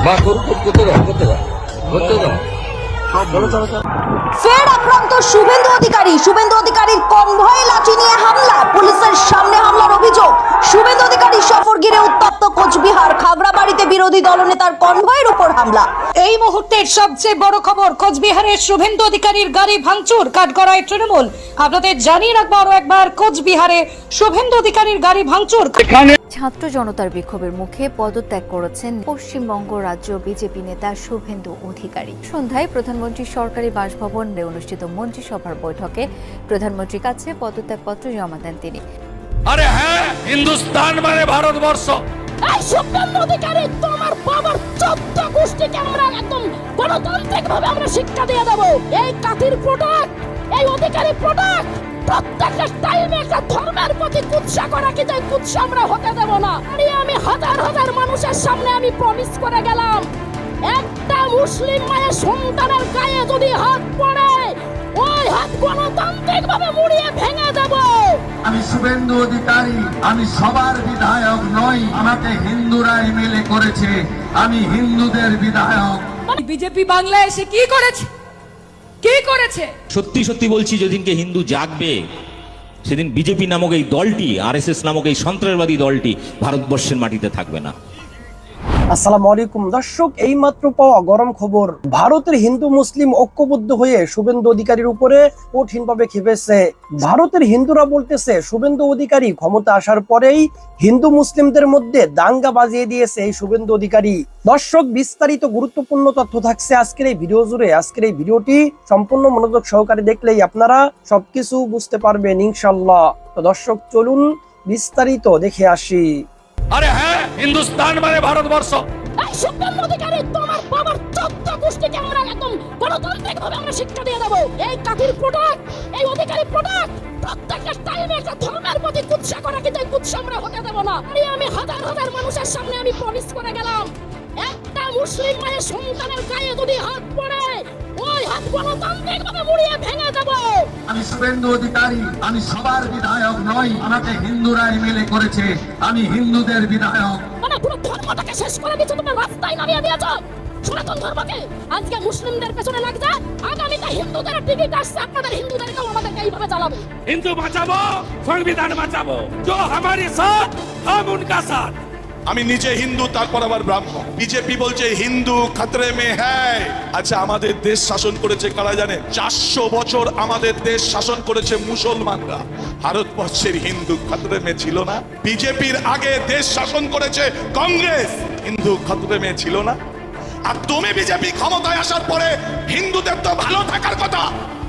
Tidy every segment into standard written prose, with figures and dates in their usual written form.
বা করতে দাও ফের আক্রান্ত শুভেন্দু অধিকারীর কনভয়ে লাঠি নিয়ে হামলা, পুলিশের সামনে হামলার অভিযোগ। শুভেন্দু অধিকারীর সফর ঘিরে উত্তপ্ত কোচবিহার, খাগড়াবাড়িতে বিরোধী দলনেতার কনভয়ের উপর হামলা। এই মুহূর্তের সবচেয়ে বড় খবর, কোচবিহারের শুভেন্দু অধিকারীর গাড়ি ভাঙচুর, কাঠগড়ায় তৃণমূল। আপনাদের জানিয়ে রাখবো আরো একবার, কোচবিহারে শুভেন্দু অধিকারীর গাড়ি ভাঙচুর। ছাত্র জনতার বিক্ষোভের মুখে পদত্যাগ করেছেন পশ্চিমবঙ্গ রাজ্য বিজেপি নেতা শুভেন্দু অধিকারী। সন্ধ্যায় প্রধানমন্ত্রীর সরকারি বাসভবনে অনুষ্ঠিত মন্ত্রিসভার বৈঠকে প্রধানমন্ত্রীর কাছে পদত্যাগপত্র জমা দেন তিনি। আরে হ্যাঁ, হিন্দুস্তান মানে ভারতবর্ষ। এই শুভেন্দু অধিকারী, তোমার বাবার 14 গোষ্ঠীকে আমরা একদম গণতান্ত্রিক ভাবে আমরা শিক্ষা দিয়ে দেব। এই কাঠির প্রোডাক্ট, এই অধিকারী প্রোডাক্ট, প্রত্যেকটা টাইমে একটা ধর্মের প্রতি কুৎসা করা, কি যে কুৎসা আমরা হতে দেব না। আমি হাজার হাজার মানুষের সামনে আমি প্রমিস করে গেলাম, একটা মুসলিম মায়ের সন্তানের গায়ে যদি হাত পড়ে, ওই হাত গণতান্ত্রিক ভাবে মুড়িয়ে ভেঙে দেব। আমি শুভেন্দু অধিকারী, আমি সবার বিধায়ক নই, আমাকে হিন্দুরা এমএলএ করেছে, আমি হিন্দুদের বিধায়ক। বিজেপি বাংলায় এসে কি করেছে? সত্যি সত্যি বলছি, যেদিনকে হিন্দু জাগবে সেদিন বিজেপি নামক এই দলটি, আরএসএস নামক এই সন্ত্রাসবাদী দলটি ভারতবর্ষের মাটিতে থাকবে না। আসসালামু আলাইকুম দর্শক, এই মাত্র পাওয়া গরম খবর, ভারতের হিন্দু মুসলিম ঐক্যবদ্ধ হয়ে শুভেন্দু অধিকারীর উপরে কঠিনভাবে খেপেছে। ভারতের হিন্দুরা বলতেছে শুভেন্দু অধিকারী ক্ষমতা আসার পরেই হিন্দু মুসলিমদের মধ্যে দাঙ্গা বাজিয়ে দিয়েছে এই শুভেন্দু অধিকারী। দর্শক, বিস্তারিত গুরুত্বপূর্ণ তথ্য থাকছে আজকের এই ভিডিও জুড়ে। আজকের এই ভিডিওটি সম্পূর্ণ মনোযোগ সহকারে দেখলেই আপনারা সবকিছু বুঝতে পারবেন ইনশাআল্লাহ। তো দর্শক, চলুন বিস্তারিত দেখে আসি। আরে হ্যাঁ, হিন্দুস্তান মানে ভারতবর্ষ। এই শুভেন্দু অধিকারী, তোমার বাবার 14 গোষ্ঠীকে আমরা একদম গণতান্ত্রিক ভাবে আমরা শিক্ষা দিয়ে দেব। এই কাঠির প্রোডাক্ট, এই অধিকারী প্রোডাক্ট, প্রত্যেকটা টাইমে একটা ধর্মের প্রতি কুৎসা করা, কি যে কুৎসা আমরা হতে দেব না। আমি হাজার হাজার মানুষের সামনে আমি প্রমিস করে গেলাম, একটা মুসলিম মায়ের সন্তানের গায়ে যদি হাত পড়ে, ওই হাত গণতান্ত্রিক ভাবে মুড়িয়ে ভেঙে দেব। আমি শুভেন্দু অধিকারী, আমি সবার বিধায়ক নই, আমাকে হিন্দুরা এমএলএ করেছে, আমি হিন্দুদের বিধায়ক। মানে পুরো ধর্মটাকে শেষ করে দিচ্ছ, তোমার রাস্তায় নামিয়ে দিয়েছ সনাতন ধর্মকে। আজকে মুসলিমদের পেছনে লাগছে, আগামীতে হিন্দুদের টিকিট আসছে, আপনাদের হিন্দুদেরকেও আমাদেরকে এইভাবে চালাবে। হিন্দু বাঁচাবো, সংবিধান বাঁচাবো, जो हमारे साथ हम उनका साथ। আমি নিজে হিন্দু, তারপর আবার ব্রাহ্মণ। বিজেপি বলছে হিন্দু খতরে মে হ্যায়। আচ্ছা, আমাদের দেশ শাসন করেছে কারা জানে? 400 বছর আমাদের দেশ শাসন করেছে মুসলমানরা। ভারতবর্ষের হিন্দু খতরে মে ছিল না? বিজেপির আগে দেশ শাসন করেছে কংগ্রেস, হিন্দু খতরে মে ছিল না? আর তুমি বিজেপি ক্ষমতায় আসার পরে হিন্দুদের তো ভালো থাকার কথা।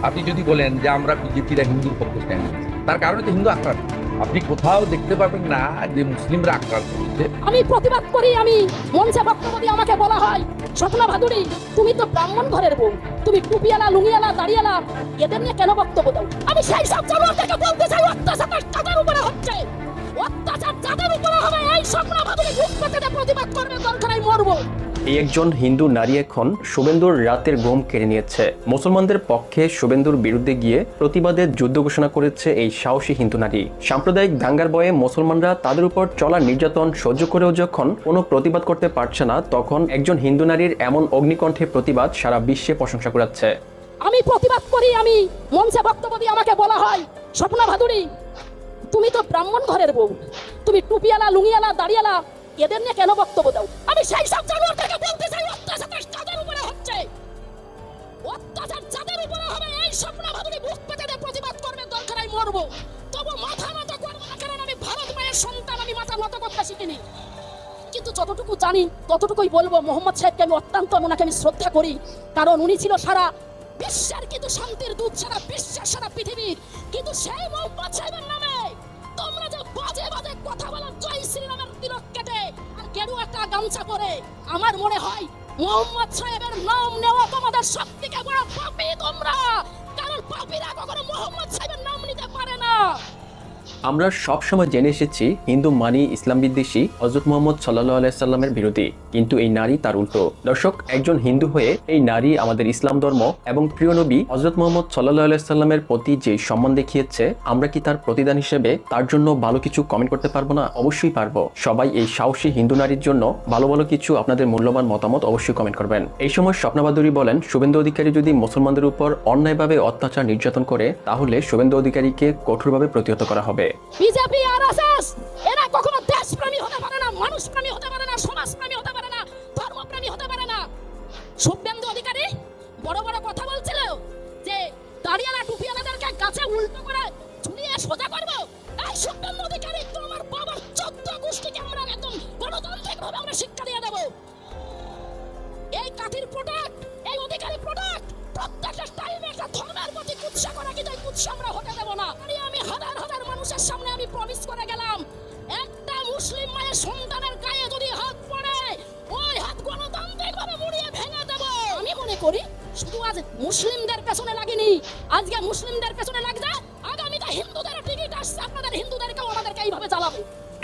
আপনি যদি বলেন যে আমরা বিজেপিরা হিন্দুর পক্ষে স্ট্যান্ড নিচ্ছি, তার কারণে তো হিন্দু আক্রান্ত। আপনি কোথাও দেখতে পাবেন না যে মুসলিমরা আক্রান্ত হচ্ছে। আমি প্রতিবাদ করি, আমি মঞ্চে বক্তব্য দিয়ে আমাকে বলা হয়, স্বপ্না ভাদুরী, তুমি তো ব্রাহ্মণ ঘরের বউ, তুমি টুপিয়ালা, লুঙ্গিয়ালা, দাড়িয়ালা, এদের নিয়ে কেন বক্তব্য দাও? আমি সেই সব জানোয়ারদেরকে বলতে চাই, অত্যাচার তাদের উপরে হচ্ছে, অত্যাচার যাদের উপরে হবে, এই স্বপ্না ভাদুরী বুক পেতে প্রতিবাদ করবে, দরকার হয় মরবো। এই একজন হিন্দু নারী এখন শুভেন্দুর রাতের ঘুম কেড়ে নিয়েছে। মুসলমানদের পক্ষে শুভেন্দুর বিরুদ্ধে গিয়ে প্রতিবাদের যুদ্ধ ঘোষণা করেছে এই সাহসী হিন্দু নারী। সাম্প্রদায়িক দাঙ্গার ভয়ে মুসলমানরা তাদের উপর চলা নির্যাতন সহ্য করেও যখন কোনো প্রতিবাদ করতে পারছে না, তখন একজন হিন্দু নারীর এমন অগ্নিকণ্ঠে প্রতিবাদ সারা বিশ্বে প্রশংসা কুড়াচ্ছে। আমি প্রতিবাদ করি, আমি মঞ্চে বক্তব্য দিয়ে আমাকে বলা হয়, স্বপ্না ভাদুরী, তুমি তো ব্রাহ্মণ ঘরের বউ, তুমি টুপিয়ালা, লুঙ্গিয়ালা, দাড়িয়ালা, এদের নিয়ে কেন বক্তব্য দাও? আমি সেই সব জানোয়ারদেরকে বলতে চাই, অত্যাচার তাদের উপরে হচ্ছে, অত্যাচার যাদের উপরে হবে, এই স্বপ্না ভাদুরী বুক পেতে প্রতিবাদ করবে, দরকার হয় মরবো। তবু মাথা নত করবো না, কারণ আমি ভারত মায়ের সন্তান, আমি মাথা নত করতে শিখিনি। কিন্তু যতটুকু জানি ততটুকুই বলবো, মোহাম্মদ সাহেবকে আমি অত্যন্ত, ওনাকে আমি শ্রদ্ধা করি, কারণ উনি ছিল সারা বিশ্বের কিন্তু শান্তির দূত, সারা বিশ্বের, সারা পৃথিবীর। কিন্তু সেই মোহাম্মদ সাহেবের নামে তোমরা যে বাজে বাজে কথা বলো, জয় শ্রীরামের তিলক কেটে আর গেরুয়াটা গামছা পরে, আমার মনে হয় মোহাম্মদ সাহেবের নাম নেওয়া তোমাদের সবথেকে বড় পাপী তোমরা, কারণ পাপীরা কখনো মোহাম্মদ সাহেবের নাম নিতে পারে না। আমরা সব সময় জেনে এসেছি হিন্দু মানি ইসলাম বিদ্বেষী হযরত মুহাম্মদ সাল্লাল্লাহু আলাইহি সাল্লামের বিরোধী, কিন্তু এই নারী তার উল্টো। দর্শক, একজন হিন্দু হয়ে এই নারী আমাদের ইসলাম ধর্ম এবং প্রিয় নবী হযরত মুহাম্মদ সাল্লাল্লাহু আলাইহি সাল্লামের প্রতি যে সম্মান দেখিয়েছে, আমরা কি তার প্রতিদান হিসেবে তার জন্য ভালো কিছু কমেন্ট করতে পারবো না? অবশ্যই পারবো। সবাই এই সাহসী হিন্দু নারীর জন্য ভালো ভালো কিছু আপনাদের মূল্যবান মতামত অবশ্যই কমেন্ট করবেন। এই সময় স্বপ্না বাদুরী বলেন, শুভেন্দু অধিকারী যদি মুসলমানদের উপর অন্যায়ভাবে অত্যাচার নির্যাতন করে তাহলে শুভেন্দু অধিকারীকে কঠোরভাবে প্রতিহত করা হবে। বিজেপি আরএসএস এরা কখনো দেশপ্রেমী হতে পারে না, মানুষপ্রেমী হতে পারে না, সমাজপ্রেমী হতে পারে না, ধর্মপ্রেমী হতে পারে না। শুভেন্দু অধিকারী বড় বড় কথা বলছিল যে দাড়িয়ালা টুপিয়ালাদেরকে গাছে উল্টো করে ঝুলিয়ে সোজা করবো। এই শুভেন্দু অধিকারী তো আমার বাবার 14 গোষ্ঠীকে আমরা একদম গণতান্ত্রিকভাবে আমরা শিক্ষা দিয়ে দেবো। এই কাঠির প্রোডাক্ট, এই অধিকারী প্রোডাক্ট প্রত্যেকটা টাইমে একটা ধর্মের প্রতি কুৎসা করা, কিন্তু এই কুৎসা আমরা হতে দেব না। আমি হাজার হাজার মানুষের সামনে আমি প্রমিস করে গেলাম, একটা মুসলিম মায়ের সন্তানের গায়ে যদি হাত পড়ে ওই হাত গণতান্ত্রিকভাবে মুড়িয়ে ভেঙে দেব। আমি মনে করি শুধু আজ মুসলিমদের পেছনে লাগেনি, আজকে মুসলিমদের পেছনে লাগছে, আগামীতে হিন্দুদের টিকিট আসছে, আপনাদের হিন্দুদেরকেও আমাদেরকে এইভাবে চালাবে।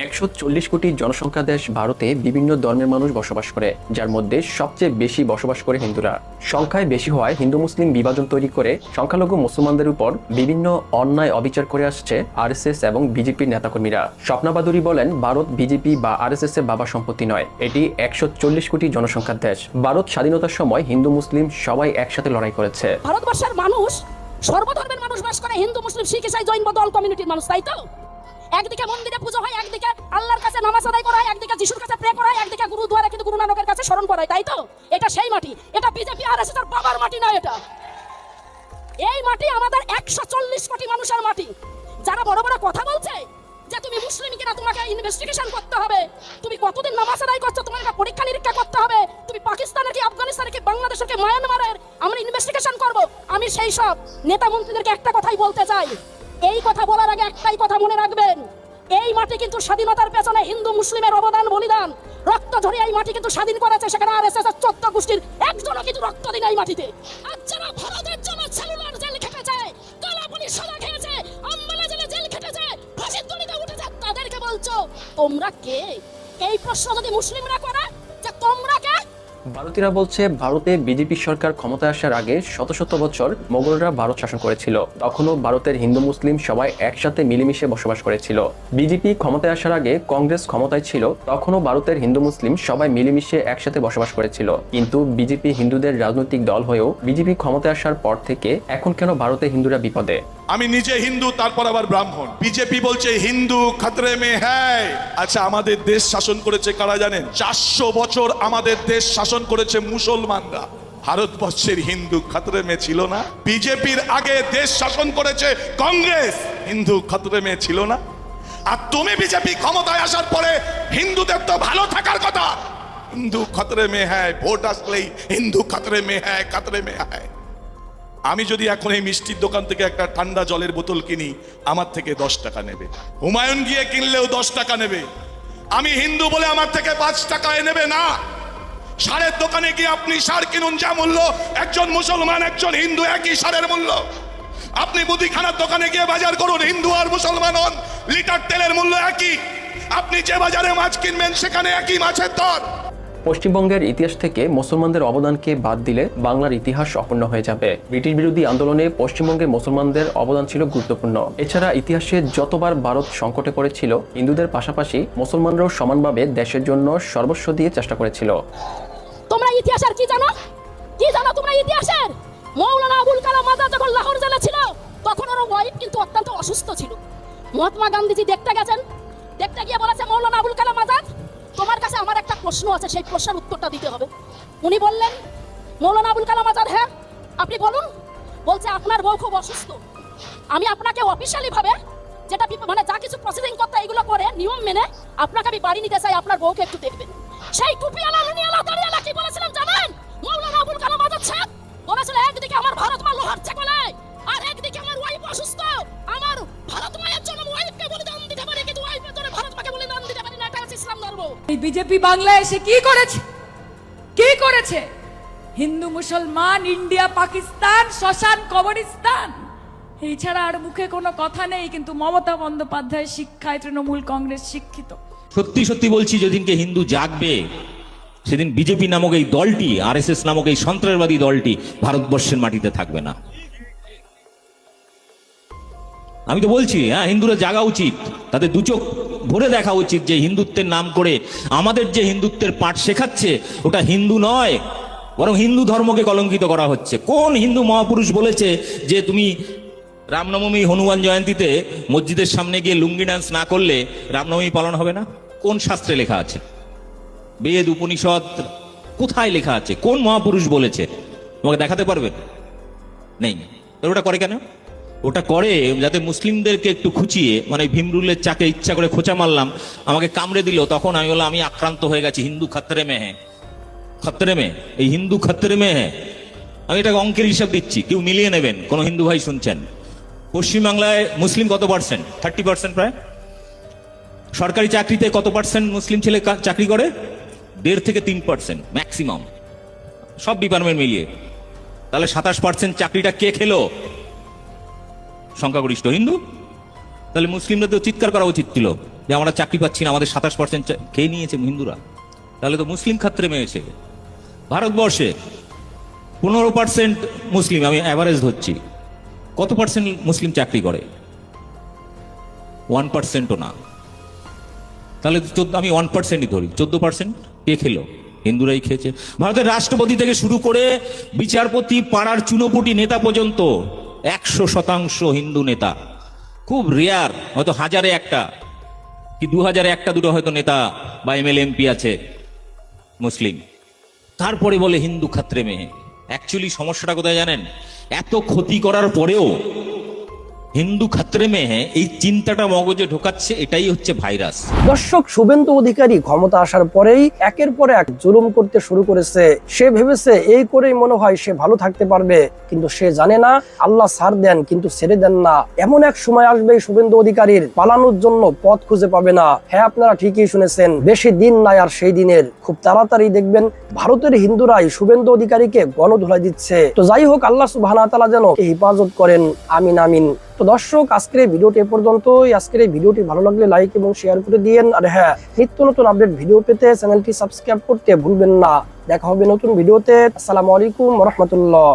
140 কোটি জনসংখ্যা দেশ ভারতে বিভিন্ন ধর্মের মানুষ বসবাস করে, যার মধ্যে সবচেয়ে বেশি বসবাস করে হিন্দুরা। সংখ্যায় বেশি হওয়ায় হিন্দু মুসলিম বিভাজন তৈরি করে সংখ্যালঘু মুসলমানদের উপর বিভিন্ন অন্যায় অবিচার করে আসছে আরএসএস এবং বিজেপির নেতাকর্মীরা। স্বপ্না বাদুরী বলেন, ভারত বিজেপি বা আরএসএস এর বাবা সম্পত্তি নয়, এটি 140 কোটি জনসংখ্যার দেশ। ভারত স্বাধীনতার সময় হিন্দু মুসলিম সবাই একসাথে লড়াই করেছে। ভারতবর্ষের মানুষ সর্বধর্মের মানুষ বাস করে, হিন্দু মুসলিম শিখ ইসাই জৈন বৌদ্ধ অল কমিউনিটির মানুষ, তাই তো? একদিকে মন্দিরে পুজো হয়, একদিকে আল্লাহর কাছে নামাজ আদায় করা হয়, একদিকে যিশুর কাছে প্রে করা হয়, একদিকে গুরুদুয়ারে কিন্তু গুরু নানকের কাছে স্মরণ করা হয়, তাই তো? এটা সেই মাটি, এটা বিজেপি আরএসএস এর বাবার মাটি না। এটা এই মাটি আমাদের 140 কোটি মানুষের মাটি। যারা বড় বড় কথা বলছে যে তুমি মুসলিম কিনা তোমাকে ইনভেস্টিগেশন করতে হবে, তুমি কতদিন নামাজ আদায় করছো তোমার একটা পরীক্ষা নিরীক্ষা করতে হবে, তুমি পাকিস্তানের কি আফগানিস্তানের কি বাংলাদেশের কি মায়ানমারের আমরা ইনভেস্টিগেশন করব। আমি সেই সব নেতা মন্ত্রীদেরকে একটা কথাই বলতে চাই, এই কথা বলার আগে একটাই কথা মনে রাখবেন, এই মাটি কিন্তু স্বাধীনতার পেছনে হিন্দু মুসলিমের অবদান বলিদান রক্ত ঝরিয়ে এই মাটি কিন্তু স্বাধীন করেছে। সেখানে আরএসএস এর 14 গোষ্ঠীর একজনও কিন্তু রক্ত দিন এই মাটিতে। আজ যারা ভারতের জন্য সেলুলার জেল খেটেছে, কালাপুরি সাজা খেয়েছে, আম্বালা জেল খেটেছে, ফাঁসির দড়িতে উঠেছে, তাদেরকে বলছো তোমরা কে? এই প্রশ্ন যদি মুসলিমরা করে যে তোমরা কে, ভারতীয়রা বলছে ভারতে বিজেপি সরকার ক্ষমতায় আসার আগে শত শত বছর মোগলরা ভারত শাসন করেছিল, তখনও ভারতের হিন্দু মুসলিম সবাই একসাথে মিলেমিশে বসবাস করেছিল। বিজেপি ক্ষমতায় আসার আগে কংগ্রেস ক্ষমতায় ছিল, তখনও ভারতের হিন্দু মুসলিম সবাই মিলেমিশে একসাথে বসবাস করেছিল। কিন্তু বিজেপি হিন্দুদের রাজনৈতিক দল হয়েও বিজেপি ক্ষমতায় আসার পর থেকে এখন কেন ভারতের হিন্দুরা বিপদে? আমি নিজে হিন্দু, তারপর আবার ব্রাহ্মণ। বিজেপি বলছে হিন্দু খতরে মে হ্যায়। আচ্ছা, আমাদের দেশ শাসন করেছে কারা জানেন? 400 বছর আমাদের দেশ শাসন করেছে মুসলমানরা। ভারতবর্ষের হিন্দু খতরে মে ছিল না? বিজেপির আগে দেশ শাসন করেছে কংগ্রেস, হিন্দু খতরে মে ছিল না? আর তুমি বিজেপি ক্ষমতায় আসার পরে হিন্দুদের তো ভালো থাকার কথা, হিন্দু খতরে মে হ্যায়, ভোট আসলেই হিন্দু খতরে মে হ্যায়, খতরে মে হ্যায়। আমি যদি এখন এই মিষ্টির দোকান থেকে একটা ঠান্ডা জলের বোতল কিনি, আমার থেকে 10 টাকা নেবে। হুমায়ুন গিয়ে কিনলেও 10 টাকা নেবে। আমি হিন্দু বলে আমার থেকে 5 টাকায় নেবে না। সারের দোকানে গিয়ে আপনি সার কিনুন যা মূল্য, একজন মুসলমান একজন হিন্দু একই সারের মূল্য। আপনি মুদিখানার দোকানে গিয়ে বাজার করুন, হিন্দু আর মুসলমান হন, লিটার তেলের মূল্য একই। আপনি যে বাজারে মাছ কিনবেন সেখানে একই মাছের দর। পশ্চিমবঙ্গের ইতিহাস থেকে মুসলমানদের অবদানকে বাদ দিলে বাংলার ইতিহাস অপূর্ণ হয়ে যাবে। ব্রিটিশ বিরোধী আন্দোলনে পশ্চিমবঙ্গের মুসলমানদের অবদান ছিল গুরুত্বপূর্ণ। এছাড়া ইতিহাসে যতবার ভারত সংকটে পড়েছিল, হিন্দুদের পাশাপাশি মুসলমানরাও সমানভাবে দেশের জন্য সর্বস্ব দিয়ে চেষ্টা করেছিল। তোমরা ইতিহাসের কি জানো? কি জানো তোমরা ইতিহাসের? মৌলানা আবুল কালাম আজাদ যখন লাহোর জেলে ছিল, তখন ওর ওয়াইফ কিন্তু অত্যন্ত অসুস্থ ছিল। মহাত্মা গান্ধীজি দেখতে গেছেন, দেখতে গিয়ে বলেছে, মৌলানা আবুল কালাম আজাদ, তোমার কাছে আমার একটা প্রশ্ন আছে, সেই প্রশ্নের উত্তরটা দিতে হবে। উনি বললেন, মৌলানা আবুল কালাম আজাদ, হ্যাঁ আপনি বলুন। বলছে, আপনার বউ খুব অসুস্থ, আমি আপনাকে অফিসিয়ালি ভাবে যেটা মানে যা কিছু প্রসিডিং করতে এগুলো করে নিয়ম মেনে আপনাকে আমি বাড়ি নিতে চাই, আপনার বউকে একটু দেখবেন। সেই টুপিওয়ালা লুঙ্গিওয়ালা দাড়িওয়ালা কি বলেছিলেন জানেন? মৌলানা আবুল কালাম আজাদ সাহেব বলেছিল, একদিকে আমার ভারত মা লোহার চেকলায়, আর একদিকে আমার ওয়াইফ অসুস্থ। আমার ভারত মায়ের জন্য ওয়াইফকে বলিদান দিতে পারি, কিন্তু ওয়াইফের জন্য ভারত মাকে বলিদান দিতে পারি না। এটা হচ্ছে ইসলাম ধর্ম। এই বিজেপি বাংলায় এসে কি করেছে? কি করেছে? হিন্দু মুসলমান, ইন্ডিয়া পাকিস্তান, শ্মশান কবরস্থান, এই ছাড়া আর মুখে কোনো কথা নেই, কিন্তু মমতা বন্দ্যোপাধ্যায়ের শিক্ষায় তৃণমূল কংগ্রেস শিক্ষিত। সত্যি সত্যি বলছি, যেদিনকে হিন্দু জাগবে সেদিন বিজেপি নামক এই দলটি, আরএসএস নামক এই সন্ত্রাসবাদী দলটি ভারতবর্ষের মাটিতে থাকবে না। আমি তো বলছি, হ্যাঁ, হিন্দুরা জাগা উচিত, তাদের দু চোখ ভরে দেখা উচিত যে হিন্দুত্বের নাম করে আমাদের যে হিন্দুত্বের পাঠ শেখাচ্ছে ওটা হিন্দু নয়, বরং হিন্দু ধর্মকে কলঙ্কিত করা হচ্ছে। কোন হিন্দু মহাপুরুষ বলেছে যে তুমি রামনবমী হনুমান জয়ন্তীতে মসজিদের সামনে গিয়ে লুঙ্গি ডান্স না করলে রামনবমী পালন হবে না? কোন শাস্ত্রে লেখা আছে? বেদ উপনিষদ কোথায় লেখা আছে? কোন মহাপুরুষ বলেছে? তোমাকে দেখাতে পারবে? নেই। ওটা করে কেন? ওটা করে যাতে মুসলিমদেরকে একটু খুঁচিয়ে, মানে ভীমরুলের চাকে ইচ্ছা করে খোঁচা মারলাম, আমাকে কামড়ে দিল, তখন আমি বললাম আমি আক্রান্ত হয়ে গেছি, হিন্দু খতরে মে হ্যাঁ, খতরে মে, এই হিন্দু খতরে মে হ্যাঁ। আমি এটাকে অঙ্কের হিসাব দিচ্ছি, কেউ মিলিয়ে নেবেন, কোন হিন্দু ভাই শুনছেন? পশ্চিমবাংলায় মুসলিম কত পার্সেন্ট? 30% প্রায়। সরকারি চাকরিতে কত পার্সেন্ট মুসলিম ছেলে চাকরি করে? 1.5 থেকে 3% ম্যাক্সিমাম, সব ডিপার্টমেন্ট মিলিয়ে। তাহলে 27% চাকরিটা কে খেলো? সংখ্যাগরিষ্ঠ হিন্দু। তাহলে মুসলিমরা তো চিৎকার করা উচিত ছিল যে আমরা চাকরি পাচ্ছি না, আমাদের 27% খেয়ে নিয়েছে হিন্দুরা। তাহলে তো মুসলিম খাত্রে মেয়েছে। ভারতবর্ষে 15% মুসলিম, আমি অ্যাভারেজ ধরছি। কত পার্সেন্ট মুসলিম চাকরি করে? 1%ও না। তাহলে আমি 1%ই ধরি, 14% কে খেলো? হিন্দুরাই খেয়েছে। ভারতের রাষ্ট্রপতি থেকে শুরু করে বিচারপতি, পাড়ার চুনোপুটি নেতা পর্যন্ত 100% হিন্দু নেতা। খুব রেয়ার, হয়তো 1000-এ একটা কি 2000-এ একটা দুটো হয়তো নেতা বা এমএলএ এমপি আছে মুসলিম। তারপরে বলে হিন্দু খাত্রে মেয়ে। অ্যাকচুয়ালি সমস্যাটা কোথায় জানেন? এত ক্ষতি করার পরেও হিন্দু খাত্রে মেয়ে এই চিন্তাটা মগজে ঢোকাচ্ছে, এটাই হচ্ছে ভাইরাস। দর্শক, শুভেন্দু অধিকারী ক্ষমতা আসার পরেই একের পর এক জুলুম করতে শুরু করেছে। সে ভেবেছে এই করেই মনে হয় সে ভালো থাকতে পারবে, কিন্তু সে জানে না আল্লাহ ছাড় দেন কিন্তু ছেড়ে দেন না। এমন এক সময় আসবে শুভেন্দু অধিকারীর পালানোর জন্য পথ খুঁজে পাবে না। হ্যাঁ, আপনারা ঠিকই শুনেছেন, বেশি দিন নাই আর সেই দিনের। খুব তাড়াতাড়ি দেখবেন ভারতের হিন্দুরাই শুভেন্দু অধিকারীকে গণধোলাই দিচ্ছে। তো যাই হোক, আল্লাহ সুবহানাহু ওয়া তাআলা যেন হেফাজত করেন, আমিন আমিন। তো দর্শক, আজকের এই ভিডিওটি এ পর্যন্তই। আজকের এই ভিডিওটি ভালো লাগলে লাইক এবং শেয়ার করে দিয়েন। আর হ্যাঁ, নিত্য নতুন আপডেট ভিডিও পেতে চ্যানেলটি সাবস্ক্রাইব করতে ভুলবেন না। দেখা হবে নতুন ভিডিওতে। আসসালামু আলাইকুম ওয়া রাহমাতুল্লাহ।